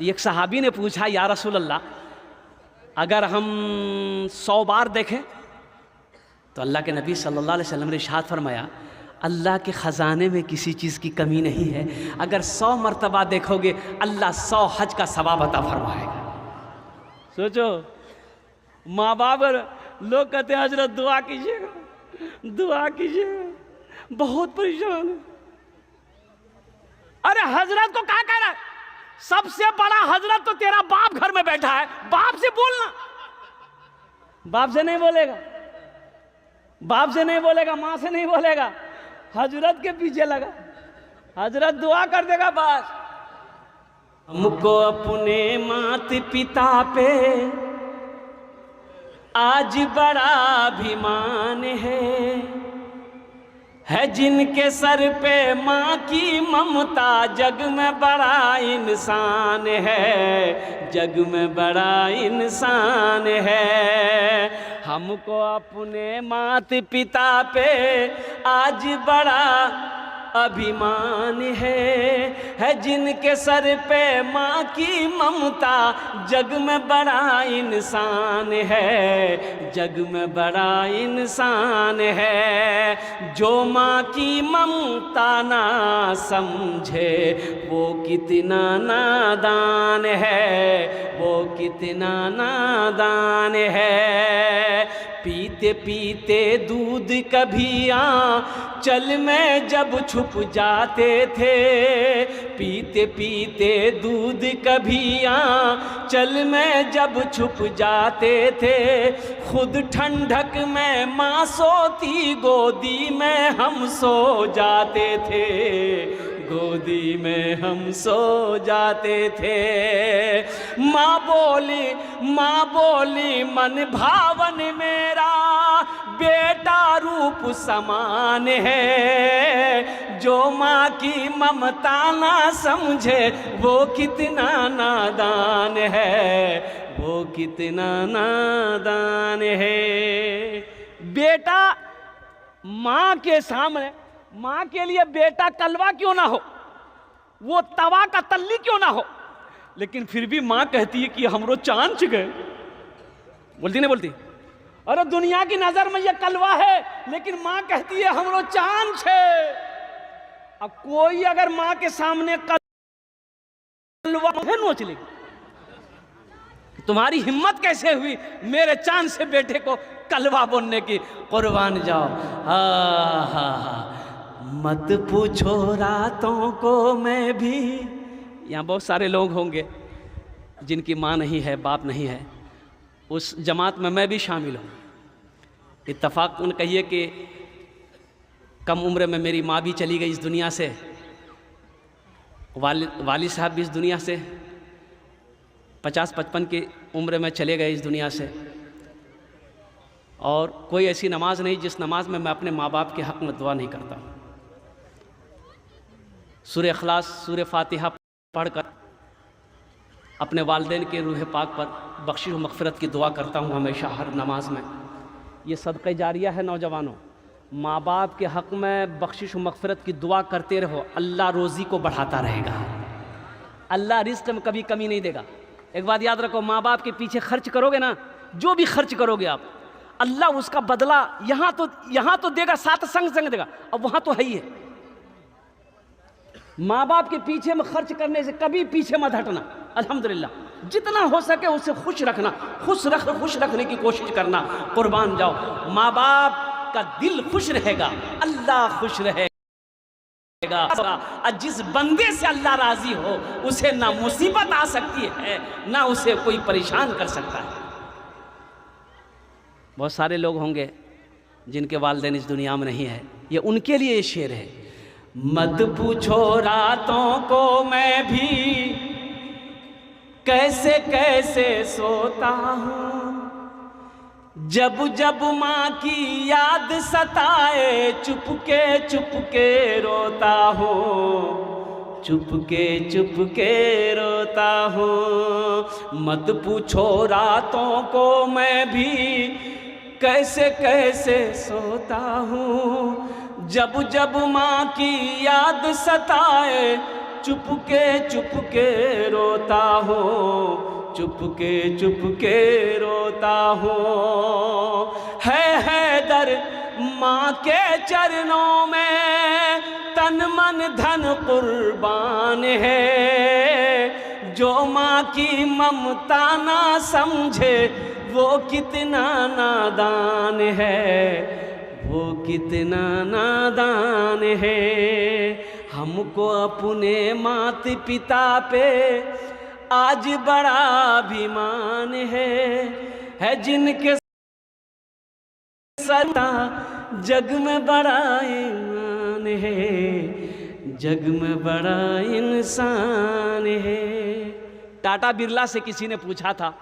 तो एक सहाबी ने पूछा, या रसूल अल्लाह, अगर हम 100 बार देखें? तो अल्लाह के नबी सल्लल्लाहु अलैहि वसल्लम ने इरशाद फरमाया, अल्लाह के ख़जाने में किसी चीज़ की कमी नहीं है। अगर 100 मरतबा देखोगे अल्लाह 100 हज का सवाब अता फरमाएगा। सोचो, माँ बाप, लोग कहते हैं हजरत दुआ कीजिएगा, दुआ कीजिएगा, बहुत परेशान है। अरे हजरत को क्या कह रहा है? सबसे बड़ा हजरत तो तेरा बाप घर में बैठा है, बाप से बोलना। बाप से नहीं बोलेगा, बाप से नहीं बोलेगा, माँ से नहीं बोलेगा, हजरत के पीछे लगा, हजरत दुआ कर देगा बस। हमको अपने माता पिता पे आज बड़ा अभिमान है जिनके सर पे माँ की ममता, जग में बड़ा इंसान है, जग में बड़ा इंसान है। हमको अपने माता पिता पे आज बड़ा अभिमान है जिनके सर पे माँ की ममता, जग में बड़ा इंसान है, जग में बड़ा इंसान है। जो माँ की ममता ना समझे वो कितना नादान है, वो कितना नादान है। पीते पीते दूध कभी आंचल में जब छुप जाते थे, पीते पीते दूध कभी आंचल में जब छुप जाते थे, खुद ठंडक में माँ सोती गोदी में हम सो जाते थे, गोदी में हम सो जाते थे। माँ बोली मन भावन मेरा बेटा रूप समान है, जो माँ की ममता ना समझे वो कितना नादान है, वो कितना नादान है। बेटा माँ के सामने, माँ के लिए बेटा कलवा क्यों ना हो, वो तवा का तल्ली क्यों ना हो, लेकिन फिर भी माँ कहती है कि हमरो चांच गए। बोलती नहीं बोलती? अरे दुनिया की नजर में ये कलवा है, लेकिन माँ कहती है हमरो चांच है। अब कोई अगर माँ के सामने कलवा नोच लेगी, तुम्हारी हिम्मत कैसे हुई मेरे चांद से बेटे को कलवा बोलने की? कुर्बान जाओ। मत पूछो रातों को मैं भी। यहाँ बहुत सारे लोग होंगे जिनकी माँ नहीं है, बाप नहीं है, उस जमात में मैं भी शामिल हूँ। इत्तफाक़न कहिए कि कम उम्र में मेरी माँ भी चली गई इस दुनिया से, वालिद साहब भी इस दुनिया से 50-55 की उम्र में चले गए इस दुनिया से। और कोई ऐसी नमाज नहीं जिस नमाज में मैं अपने माँ बाप के हक़ में दुआ नहीं करता हूँ। सूरह इखलास, सूरह फातिहा पढ़कर अपने वालिदैन के रूह पाक पर बख्शिश व मग़फ़िरत की दुआ करता हूँ हमेशा हर नमाज में। ये सदक़े जारिया है। नौजवानों, माँ बाप के हक़ में बख्शिश व मग़फ़िरत की दुआ करते रहो, अल्लाह रोज़ी को बढ़ाता रहेगा, अल्लाह रिज़्क़ में कभी कमी नहीं देगा। एक बात याद रखो, माँ बाप के पीछे खर्च करोगे ना, जो भी खर्च करोगे आप, अल्लाह उसका बदला यहाँ तो देगा, साथ संग देगा, अब वहाँ तो है ही है। माँ बाप के पीछे में खर्च करने से कभी पीछे मत हटना। अल्हम्दुलिल्लाह, जितना हो सके उससे खुश रखना, खुश रखने की कोशिश करना। कुर्बान जाओ, माँ बाप का दिल खुश रहेगा, अल्लाह खुश रहेगा। और जिस बंदे से अल्लाह राजी हो उसे ना मुसीबत आ सकती है, ना उसे कोई परेशान कर सकता है। बहुत सारे लोग होंगे जिनके वालिदैन इस दुनिया में नहीं है, ये उनके लिए ये शेर है। मत पूछो रातों को मैं भी कैसे कैसे सोता हूँ, जब जब माँ की याद सताए चुपके रोता हूँ, चुपके रोता हूँ। मत पूछो रातों को मैं भी कैसे कैसे सोता हूँ, जब जब माँ की याद सताए चुपके रोता हूँ, चुपके रोता हूँ। है हैदर माँ के चरणों में तन मन धन कुर्बान है। जो माँ की ममता ना समझे वो कितना नादान है, वो कितना नादान है। हमको अपने माता पिता पे आज बड़ा अभिमान है जिनके सता जग में बड़ा ईमान है, जग में बड़ा इंसान है। टाटा बिरला से किसी ने पूछा था